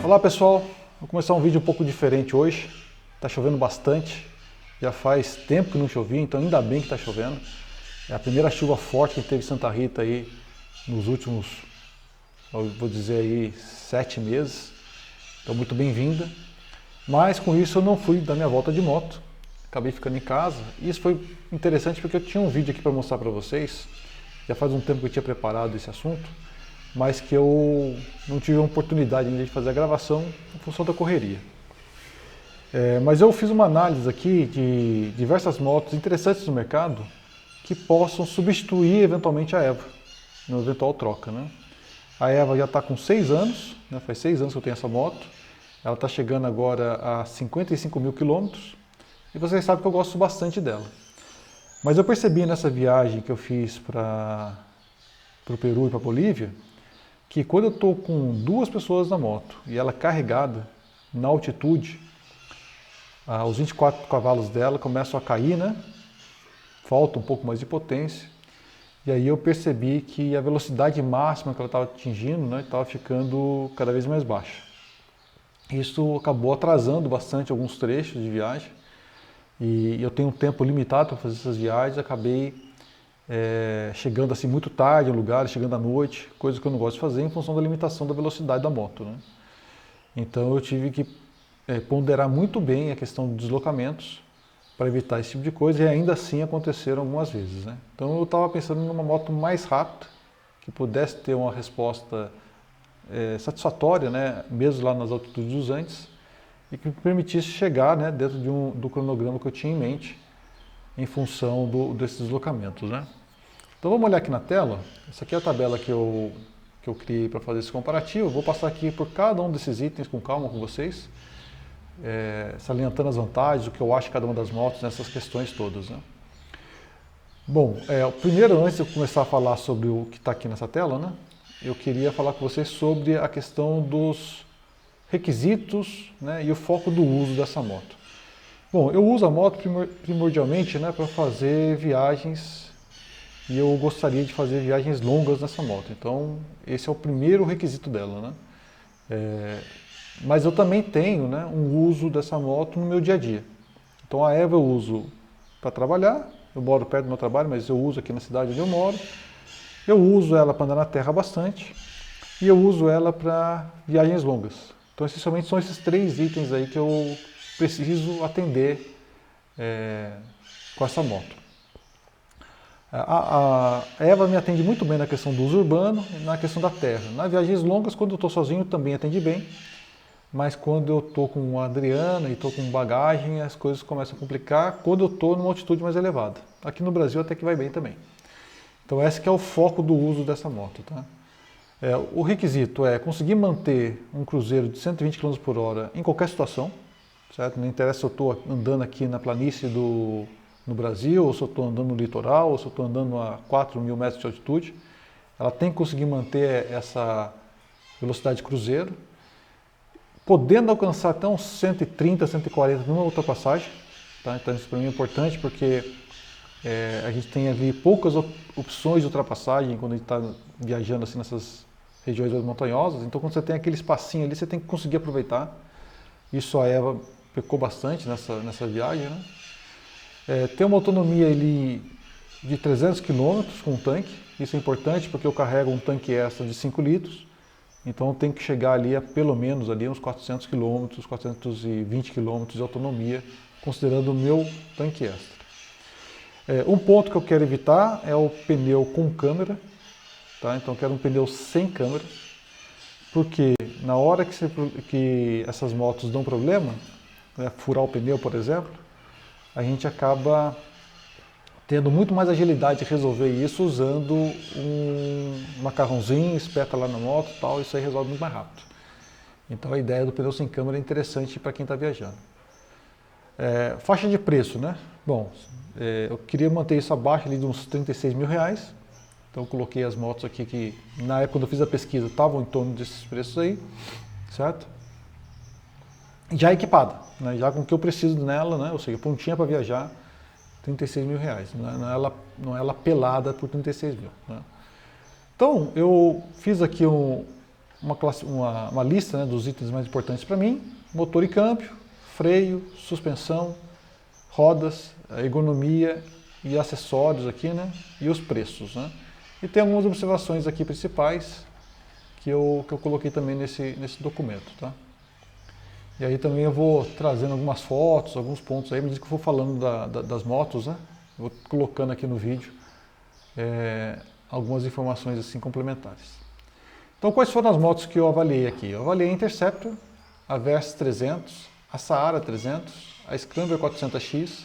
Olá pessoal, vou começar um vídeo um pouco diferente hoje. Está chovendo bastante, já faz tempo que não chovia, então ainda bem que está chovendo. É a primeira chuva forte que teve em Santa Rita aí nos últimos, eu vou dizer aí, 7 meses. Então muito bem-vinda. Mas com isso eu não fui dar minha volta de moto, acabei ficando em casa. E isso foi interessante porque eu tinha um vídeo aqui para mostrar para vocês. Já faz um tempo que eu tinha preparado esse assunto, mas que eu não tive a oportunidade ainda de fazer a gravação em função da correria. Mas eu fiz uma análise aqui de diversas motos interessantes no mercado que possam substituir eventualmente a Eva, no eventual troca, né? A Eva já está com 6 anos, né? Faz 6 anos que eu tenho essa moto, ela está chegando agora a 55 mil quilômetros e vocês sabem que eu gosto bastante dela. Mas eu percebi nessa viagem que eu fiz para o Peru e para a Bolívia, que quando eu estou com 2 pessoas na moto e ela carregada na altitude, os 24 cavalos dela começam a cair, né? Falta um pouco mais de potência. E aí eu percebi que a velocidade máxima que ela estava atingindo, né, estava ficando cada vez mais baixa. Isso acabou atrasando bastante alguns trechos de viagem. E eu tenho um tempo limitado para fazer essas viagens, acabei chegando assim muito tarde em lugares, chegando à noite, coisa que eu não gosto de fazer em função da limitação da velocidade da moto, né? Então eu tive que ponderar muito bem a questão dos deslocamentos para evitar esse tipo de coisa, e ainda assim aconteceram algumas vezes, né? Então eu estava pensando numa moto mais rápida, que pudesse ter uma resposta satisfatória, né, mesmo lá nas altitudes dos Andes, e que me permitisse chegar, né, dentro do cronograma que eu tinha em mente, em função desses deslocamentos, né? Então vamos olhar aqui na tela. Essa aqui é a tabela que eu criei para fazer esse comparativo. Eu vou passar aqui por cada um desses itens com calma com vocês, salientando as vantagens, o que eu acho de cada uma das motos nessas questões todas, né? Bom, primeiro, antes de eu começar a falar sobre o que está aqui nessa tela, né, eu queria falar com vocês sobre a questão dos requisitos, né, e o foco do uso dessa moto. Bom, eu uso a moto primordialmente, né, para fazer viagens, e eu gostaria de fazer viagens longas nessa moto. Então, esse é o primeiro requisito dela, né? Mas eu também tenho, né, um uso dessa moto no meu dia a dia. Então a Eva eu uso para trabalhar, eu moro perto do meu trabalho, mas eu uso aqui na cidade onde eu moro. Eu uso ela para andar na terra bastante, e eu uso ela para viagens longas. Então essencialmente são esses 3 itens aí que eu preciso atender com essa moto. A Eva me atende muito bem na questão do uso urbano e na questão da terra. Nas viagens longas, quando eu estou sozinho, também atende bem, mas quando eu estou com a Adriana e estou com bagagem, as coisas começam a complicar quando eu estou numa altitude mais elevada. Aqui no Brasil até que vai bem também. Então esse que é o foco do uso dessa moto, tá? O requisito é conseguir manter um cruzeiro de 120 km por hora em qualquer situação, certo? Não interessa se eu estou andando aqui na planície no Brasil, ou se eu estou andando no litoral, ou se eu estou andando a 4.000 metros de altitude. Ela tem que conseguir manter essa velocidade de cruzeiro, podendo alcançar até uns 130, 140 numa ultrapassagem, tá? Então isso para mim é importante porque a gente tem ali poucas opções de ultrapassagem quando a gente está viajando assim nessas regiões mais montanhosas. Então quando você tem aquele espacinho ali, você tem que conseguir aproveitar. Isso a Eva pecou bastante nessa viagem, né? Tem uma autonomia ali de 300 km com o tanque. Isso é importante porque eu carrego um tanque extra de 5 litros. Então tem que chegar ali a pelo menos ali uns 400 km, 420 km de autonomia, considerando o meu tanque extra. Um ponto que eu quero evitar é o pneu com câmera, tá? Então eu quero um pneu sem câmera, porque na hora que essas motos dão problema, né, furar o pneu, por exemplo, a gente acaba tendo muito mais agilidade de resolver isso usando um macarrãozinho, espeta lá na moto e tal, isso aí resolve muito mais rápido. Então a ideia do pneu sem câmera é interessante para quem está viajando. Faixa de preço, né? Bom, eu queria manter isso abaixo ali de uns 36 mil reais, então eu coloquei as motos aqui que na época quando eu fiz a pesquisa estavam em torno desses preços aí, certo? Já equipada, né? Já com o que eu preciso nela, né? Ou seja, prontinha para viajar, 36 mil reais, não é ela pelada por 36 mil, né? Então, eu fiz aqui uma lista, né, dos itens mais importantes para mim: motor e câmbio, freio, suspensão, rodas, ergonomia e acessórios aqui, né, e os preços, né. E tem algumas observações aqui principais que eu coloquei também nesse documento, tá? E aí também eu vou trazendo algumas fotos, alguns pontos aí, à medida que eu for falando das motos, né? Vou colocando aqui no vídeo algumas informações assim complementares. Então, quais foram as motos que eu avaliei aqui? Eu avaliei a Interceptor, a Versys 300, a Saara 300, a Scrambler 400X,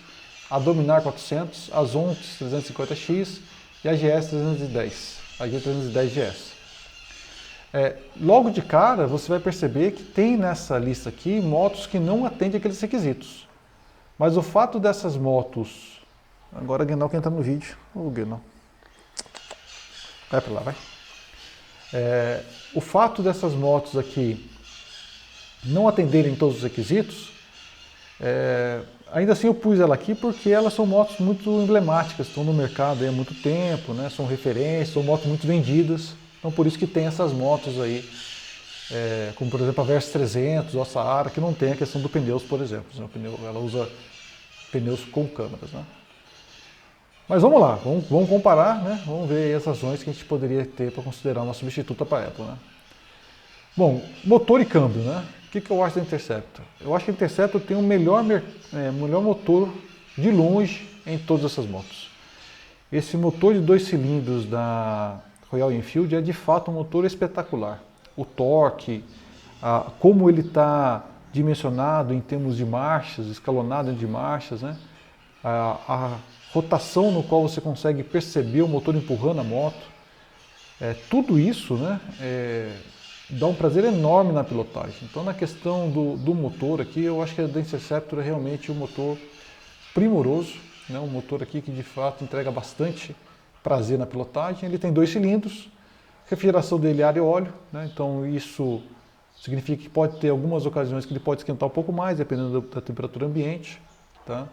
a Dominar 400, a Zontes 350X e a GS 310, a G310 GS. Logo de cara, você vai perceber que tem nessa lista aqui motos que não atendem aqueles requisitos. Mas o fato dessas motos... Agora o Guinal que entra no vídeo. Ô, Guinal. Vai pra lá, vai. O fato dessas motos aqui não atenderem todos os requisitos, ainda assim eu pus ela aqui porque elas são motos muito emblemáticas, estão no mercado aí há muito tempo, né? São referências, são motos muito vendidas. Então por isso que tem essas motos aí, como por exemplo a Versys 300 ou a Saara, que não tem a questão do pneus, por exemplo. Ela usa pneus com câmeras, né? Mas vamos lá, vamos comparar, né? Vamos ver aí as razões que a gente poderia ter para considerar uma substituta para a Apple, né? Bom, motor e câmbio, né? O que eu acho da Interceptor? Eu acho que a Interceptor tem o melhor motor de longe em todas essas motos. Esse motor de 2 cilindros da Royal Enfield é de fato um motor espetacular. O torque, como ele está dimensionado em termos de marchas, escalonado de marchas, né? A rotação no qual você consegue perceber o motor empurrando a moto, tudo isso, né, dá um prazer enorme na pilotagem. Então na questão do motor aqui, eu acho que a Interceptor é realmente um motor primoroso, né, um motor aqui que de fato entrega bastante prazer na pilotagem. Ele tem 2 cilindros, refrigeração dele ar e óleo, né? Então isso significa que pode ter algumas ocasiões que ele pode esquentar um pouco mais, dependendo da temperatura ambiente, tá?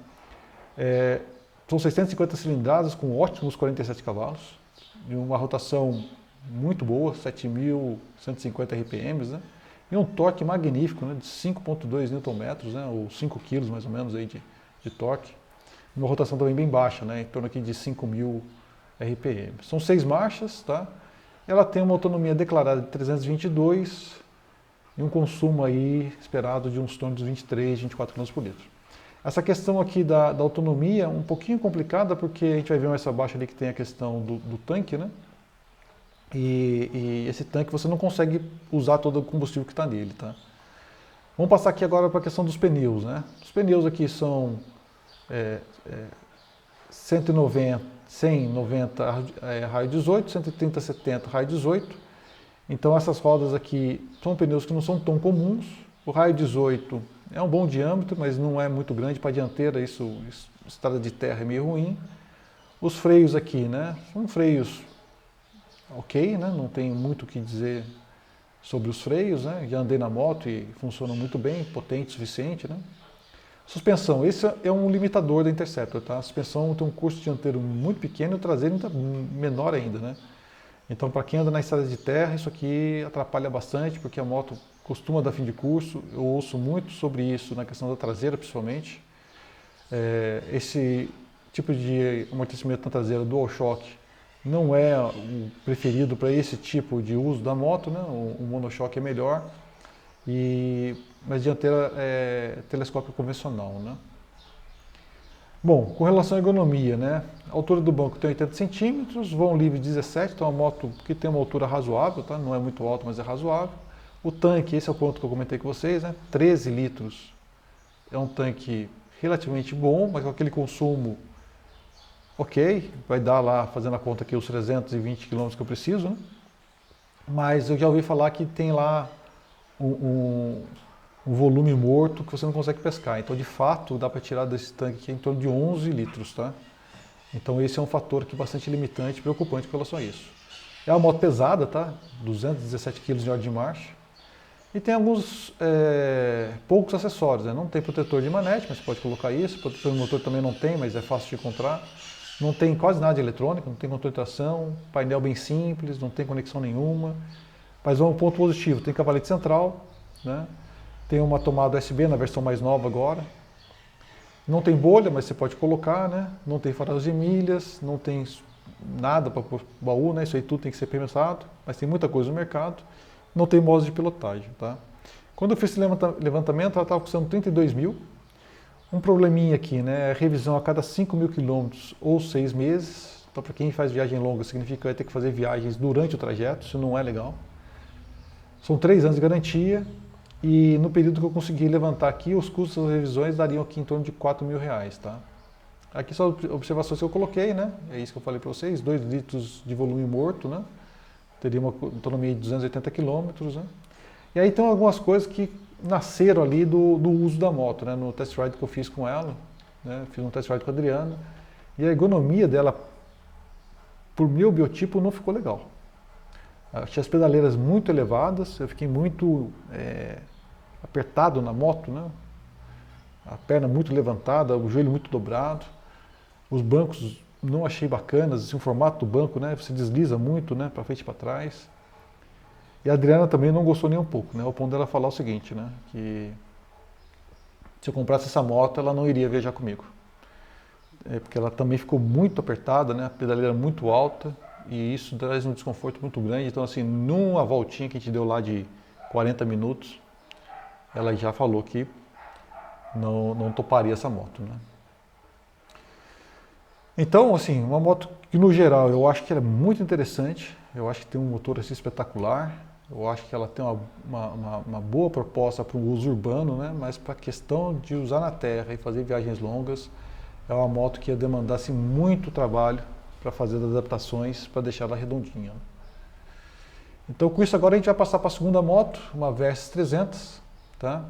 São 650 cilindradas com ótimos 47 cavalos, de uma rotação muito boa, 7.150 RPMs, né? E um torque magnífico, né, de 5.2 Nm, né, ou 5 kg mais ou menos aí de torque. Uma rotação também bem baixa, né, em torno aqui de 5.000 RPM. São 6 marchas, tá? Ela tem uma autonomia declarada de 322 e um consumo aí esperado de uns tornos de 23, 24 km por litro. Essa questão aqui da autonomia é um pouquinho complicada, porque a gente vai ver mais abaixo ali que tem a questão do tanque, né? E esse tanque você não consegue usar todo o combustível que está nele, tá? Vamos passar aqui agora para a questão dos pneus, né? Os pneus aqui são 190 raio 18, 130 70 raio 18. Então essas rodas aqui são pneus que não são tão comuns. O raio 18 é um bom diâmetro, mas não é muito grande para a dianteira, estrada de terra é meio ruim. Os freios aqui, né? São freios ok, né? Não tem muito o que dizer sobre os freios, né? Já andei na moto e funcionam muito bem, potente o suficiente, né? Suspensão, esse é um limitador da Interceptor, tá? A suspensão tem um curso dianteiro muito pequeno e o traseiro menor ainda, né? Então, para quem anda na estrada de terra, isso aqui atrapalha bastante, porque a moto costuma dar fim de curso. Eu ouço muito sobre isso na questão da traseira, principalmente. Esse tipo de amortecimento na traseira, dual shock, não é o preferido para esse tipo de uso da moto, né? O monoshock é melhor. Mas dianteira é telescópio convencional, né? Bom, com relação à ergonomia, né? A altura do banco tem 80 centímetros, vão livre 17, então é uma moto que tem uma altura razoável, tá? Não é muito alta, mas é razoável. O tanque, esse é o ponto que eu comentei com vocês, né? 13 litros é um tanque relativamente bom, mas com aquele consumo ok, vai dar lá, fazendo a conta aqui, os 320 km que eu preciso, né? Mas eu já ouvi falar que tem lá um volume morto que você não consegue pescar. Então, de fato, dá para tirar desse tanque aqui em torno de 11 litros, tá? Então, esse é um fator que é bastante limitante e preocupante com relação a isso. É uma moto pesada, tá? 217 kg de hora de marcha. E tem alguns poucos acessórios, né? Não tem protetor de manete, mas você pode colocar isso. Protetor de motor também não tem, mas é fácil de encontrar. Não tem quase nada de eletrônica, não tem controle de tração, painel bem simples, não tem conexão nenhuma. Mas um ponto positivo, tem cavalete central, né? Tem uma tomada USB na versão mais nova agora. Não tem bolha, mas você pode colocar, né? Não tem faróis de milhas, não tem nada para pôr baú, né? Isso aí tudo tem que ser pensado, mas tem muita coisa no mercado. Não tem modos de pilotagem, tá? Quando eu fiz esse levantamento, ela estava custando 32 mil. Um probleminha aqui, né? Revisão a cada 5 mil quilômetros ou 6 meses. Então, para quem faz viagem longa, significa que vai ter que fazer viagens durante o trajeto, isso não é legal. São 3 anos de garantia e no período que eu consegui levantar aqui, os custos das revisões dariam aqui em torno de 4 mil reais, tá? Aqui só observações que eu coloquei, né? É isso que eu falei para vocês, 2 litros de volume morto, né? Teria uma autonomia de 280 quilômetros, né? E aí tem algumas coisas que nasceram ali do uso da moto, né? No test ride que eu fiz com ela, né? Fiz um test ride com a Adriana, e a ergonomia dela, por meu biotipo, não ficou legal. Achei as pedaleiras muito elevadas, eu fiquei muito apertado na moto, né? A perna muito levantada, o joelho muito dobrado. Os bancos não achei bacanas, assim, o formato do banco, né? Você desliza muito, né? Para frente e para trás. E a Adriana também não gostou nem um pouco, né? Ao ponto dela falar o seguinte, né? Que se eu comprasse essa moto, ela não iria viajar comigo. Porque ela também ficou muito apertada, né? A pedaleira muito alta. E isso traz um desconforto muito grande. Então, assim, numa voltinha que a gente deu lá de 40 minutos, ela já falou que não toparia essa moto, né? Então, assim, uma moto que no geral eu acho que ela é muito interessante. Eu acho que tem um motor assim espetacular. Eu acho que ela tem uma boa proposta para o uso urbano, né? Mas para a questão de usar na terra e fazer viagens longas, é uma moto que ia demandar assim, muito trabalho para fazer as adaptações para deixar ela redondinha. Então com isso agora a gente vai passar para a segunda moto, uma Versys 300, tá?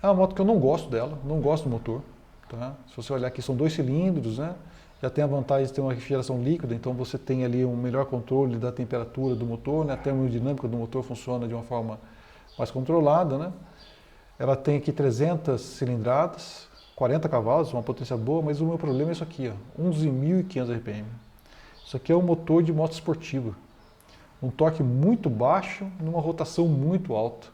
É uma moto que eu não gosto dela, não gosto do motor, tá? Se você olhar aqui são 2 cilindros, né? Já tem a vantagem de ter uma refrigeração líquida, então você tem ali um melhor controle da temperatura do motor, né? A termodinâmica do motor funciona de uma forma mais controlada, né? Ela tem aqui 300 cilindradas, 40 cavalos, uma potência boa, mas o meu problema é isso aqui, ó, 11.500 RPM. Isso aqui é um motor de moto esportiva. Um torque muito baixo, numa rotação muito alta.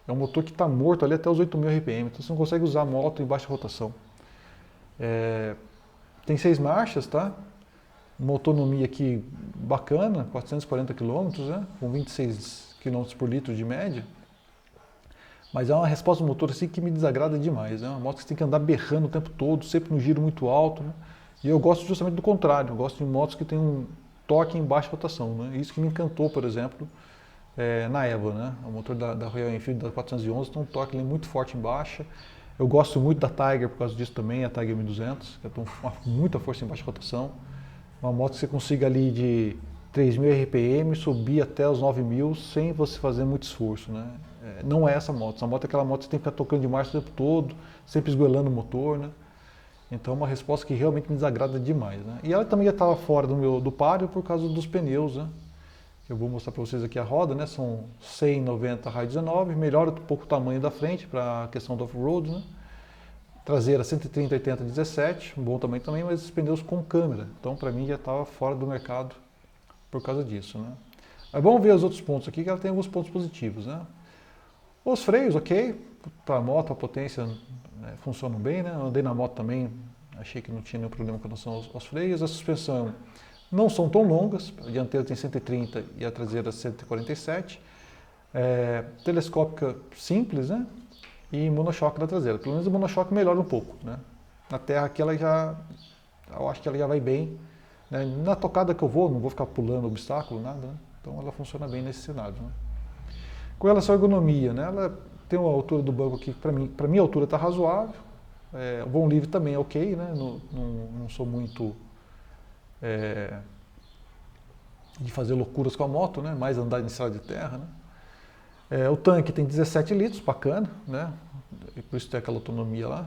É um motor que está morto ali até os 8.000 RPM, então você não consegue usar a moto em baixa rotação. Tem 6 marchas, tá? Uma autonomia aqui bacana, 440 km, né? Com 26 km por litro de média. Mas é uma resposta do motor assim que me desagrada demais. É uma moto que você tem que andar berrando o tempo todo, sempre no giro muito alto, né? E eu gosto justamente do contrário, eu gosto de motos que tem um torque em baixa rotação, né? Isso que me encantou, por exemplo, na Evo, né? O motor da Royal Enfield da 411 tem um torque muito forte em baixa. Eu gosto muito da Tiger por causa disso também, a Tiger 1200, que tem muita força em baixa rotação. Uma moto que você consiga ali de 3.000 RPM subir até os 9.000 sem você fazer muito esforço, né? Não é essa moto é aquela moto que você tem que ficar tocando de marcha o tempo todo, sempre esgoelando o motor, né? Então é uma resposta que realmente me desagrada demais, né? E ela também já estava fora do páreo por causa dos pneus, né? Eu vou mostrar para vocês aqui a roda, né? São 100/90 raio 19, melhora um pouco o tamanho da frente para a questão do off-road, né? Traseira 130/80/17, um bom tamanho também, mas esses pneus com câmera. Então para mim já estava fora do mercado por causa disso, né? Mas vamos ver os outros pontos aqui, que ela tem alguns pontos positivos, né? Os freios, ok, para a moto a potência, né, funcionam bem, né? Eu andei na moto também, achei que não tinha nenhum problema com relação aos freios. A suspensão não são tão longas, a dianteira tem 130 e a traseira 147. Telescópica simples, né? E monochoque da traseira. Pelo menos o monochoque melhora um pouco, né? Na terra aqui eu acho que ela já vai bem, né? Na tocada que eu vou, não vou ficar pulando obstáculo, nada, né? Então ela funciona bem nesse cenário, né? Com relação à ergonomia, né? Ela tem uma altura do banco aqui, para mim a altura está razoável. O vão livre também é ok, né? Não sou muito de fazer loucuras com a moto, né? Mais andar em estrada de terra, né? O tanque tem 17 litros, bacana, né? E por isso tem aquela autonomia lá.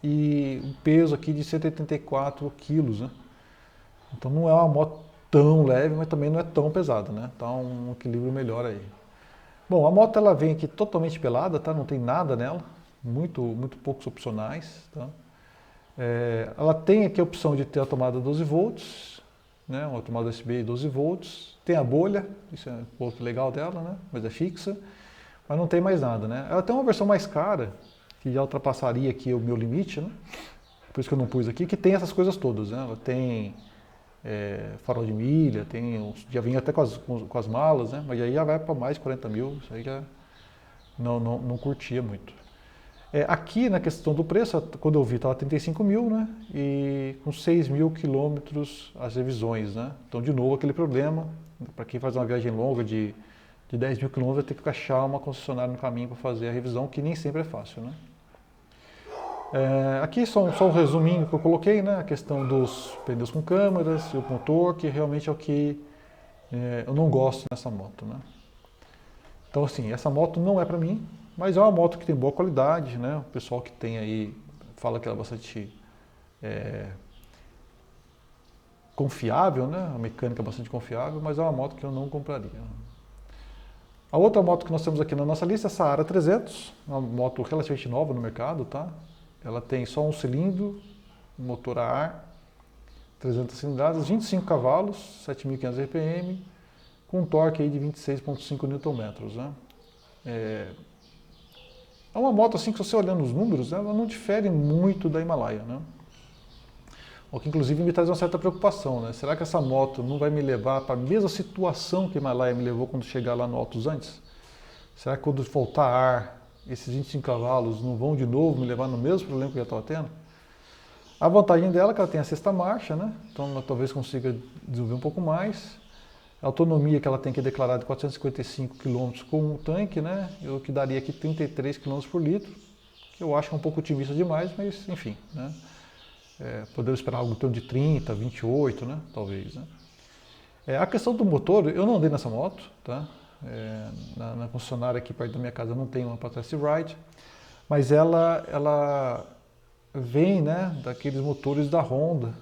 E um peso aqui de 184 quilos, né? Então não é uma moto tão leve, mas também não é tão pesada, né? Tá um equilíbrio melhor aí. Bom, a moto ela vem aqui totalmente pelada, tá? Não tem nada nela, muito poucos opcionais, tá? Ela tem aqui a opção de ter a tomada 12 volts, né? Uma tomada USB 12 volts, tem a bolha, isso é um ponto legal dela, né? Mas é fixa, mas não tem mais nada, né? Ela tem uma versão mais cara, que já ultrapassaria aqui o meu limite, né? Por isso que eu não pus aqui, que tem essas coisas todas, né? Ela tem farol de milha, já vem até com as malas, né? Mas aí já vai para mais de 40 mil, isso aí já não curtia muito. Aqui na questão do preço, quando eu vi estava 35 mil, né? E com 6 mil quilômetros as revisões, né? Então de novo aquele problema, para quem faz uma viagem longa de 10 mil quilômetros vai ter que achar uma concessionária no caminho para fazer a revisão, que nem sempre é fácil, né? Aqui só um resuminho que eu coloquei, né? A questão dos pneus com câmeras e o motor, que realmente é o que eu não gosto nessa moto, né? Então assim, essa moto não é para mim, mas é uma moto que tem boa qualidade, né? O pessoal que tem aí fala que ela é bastante confiável, né? A mecânica é bastante confiável, mas é uma moto que eu não compraria. A outra moto que nós temos aqui na nossa lista é a Saara 300, uma moto relativamente nova no mercado, tá? Ela tem só um cilindro, motor a ar, 300 cilindradas, 25 cavalos, 7.500 RPM, com um torque aí de 26,5 Nm, né? É uma moto assim que, se você olhando os números, ela não difere muito da Himalaia, né? O que inclusive me traz uma certa preocupação, né? Será que essa moto não vai me levar para a mesma situação que a Himalaia me levou quando chegar lá no Altos Andes? Será que quando faltar ar, esses 25 cavalos não vão de novo me levar no mesmo problema que eu já estava tendo? A vantagem dela é que ela tem a sexta marcha, né? Então ela talvez consiga desenvolver um pouco mais. A autonomia que ela tem que declarar de 455 km com o tanque, né? O que daria aqui 33 km por litro, que eu acho que é um pouco otimista demais, mas enfim, né? Podemos esperar algo em torno de 30, 28, né? Talvez, né? A questão do motor, eu não andei nessa moto, tá? Na concessionária aqui perto da minha casa não tem uma para test ride, mas ela vem, né, daqueles motores da Honda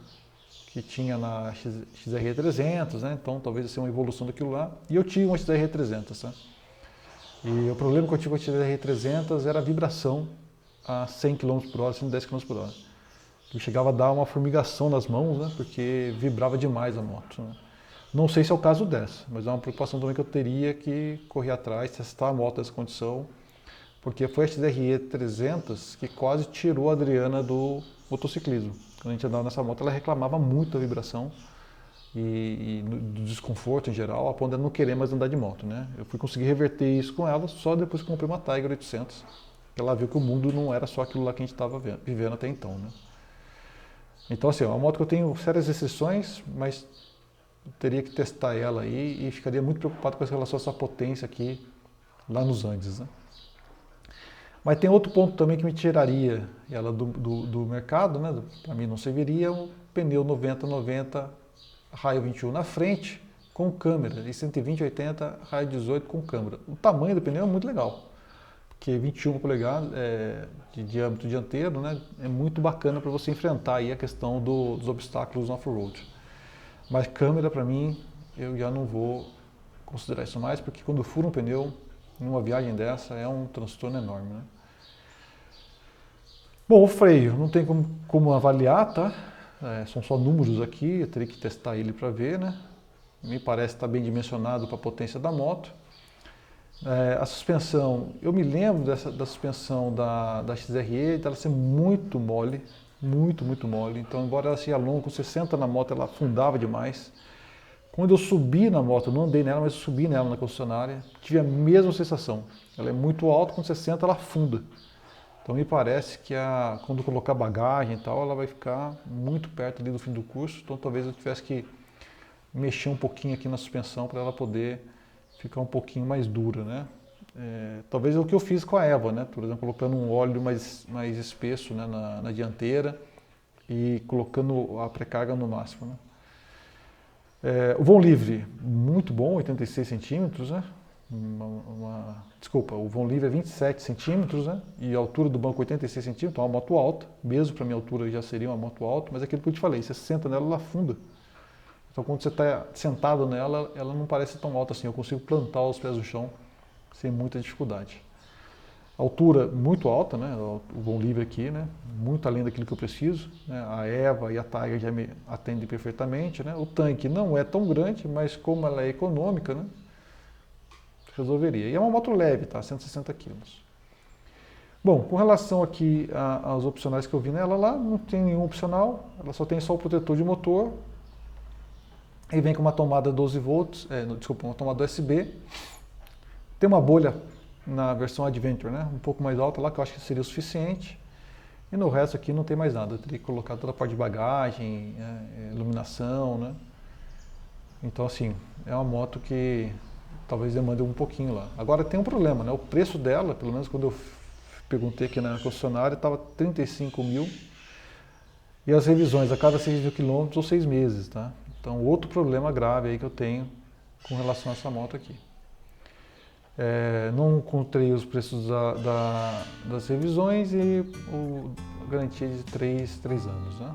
que tinha na XR 300, né? Então talvez seja uma evolução daquilo lá. E eu tive uma XR 300, tá? E o problema que eu tive com a XR 300 era a vibração a 100 km por hora, 110 km por hora. Eu chegava a dar uma formigação nas mãos, né? Porque vibrava demais a moto, né? Não sei se é o caso dessa, mas é uma preocupação também que eu teria que correr atrás, testar a moto nessa condição, porque foi a XRE 300 que quase tirou a Adriana do motociclismo. Quando a gente andava nessa moto, ela reclamava muito da vibração e do desconforto em geral, a ponto de não querer mais andar de moto, né? Eu fui conseguir reverter isso com ela só depois que comprei uma Tiger 800, que ela viu que o mundo não era só aquilo lá que a gente estava vivendo até então, né? Então assim, é uma moto que eu tenho sérias restrições, mas teria que testar ela aí e ficaria muito preocupado com relação a essa potência aqui lá nos Andes, né? Mas tem outro ponto também que me tiraria ela do mercado, né? Para mim não serviria um pneu 90-90 raio 21 na frente com câmera e 120-80 raio 18 com câmera. O tamanho do pneu é muito legal, porque 21 polegadas de diâmetro dianteiro, né? É muito bacana para você enfrentar aí a questão dos obstáculos no off-road. Mas câmera, para mim, eu já não vou considerar isso mais, porque quando fura um pneu, numa viagem dessa, é um transtorno enorme, né? Bom, o freio, não tem como avaliar, tá? São só números aqui, eu teria que testar ele para ver, né? Me parece estar bem dimensionado para a potência da moto. A suspensão, eu me lembro da suspensão da XRE, dela ser muito mole, muito mole. Então, embora ela seja longa, com 60 na moto, ela afundava demais. Quando eu subi na moto, eu não andei nela, mas eu subi nela na concessionária, tive a mesma sensação. Ela é muito alta, com 60 ela afunda. Então me parece que quando colocar bagagem e tal, ela vai ficar muito perto ali do fim do curso. Então talvez eu tivesse que mexer um pouquinho aqui na suspensão para ela poder ficar um pouquinho mais dura, né? Talvez é o que eu fiz com a Eva, né? Por exemplo, colocando um óleo mais espesso, né, na dianteira e colocando a pré-carga no máximo, né? O vão livre, muito bom, 86 centímetros, né? Desculpa, o vão livre é 27 centímetros, né? E a altura do banco 86 centímetros, então é uma moto alta, mesmo para minha altura já seria uma moto alta, mas é aquilo que eu te falei, você senta nela, ela afunda. Então quando você está sentado nela, ela não parece tão alta assim, eu consigo plantar os pés no chão sem muita dificuldade. Altura muito alta, né? O vão livre aqui, né? Muito além daquilo que eu preciso, né? A Eva e a Tiger já me atendem perfeitamente, né? O tanque não é tão grande, mas como ela é econômica, né? Resolveria. E é uma moto leve, tá? 160 quilos. Bom, com relação aqui aos opcionais que eu vi nela lá, não tem nenhum opcional, ela só tem só o protetor de motor, e vem com uma tomada 12 volts, desculpa, uma tomada USB, tem uma bolha na versão Adventure, né, um pouco mais alta lá, que eu acho que seria o suficiente, e no resto aqui não tem mais nada, eu teria que colocar toda a parte de bagagem, iluminação, né, então assim, é uma moto que talvez demande um pouquinho lá. Agora tem um problema, né, o preço dela, pelo menos quando eu perguntei aqui na concessionária, estava 35 mil, e as revisões a cada 6 mil quilômetros ou 6 meses, tá? Então, outro problema grave aí que eu tenho com relação a essa moto aqui. Não encontrei os preços das revisões e a garantia de 3 anos, né?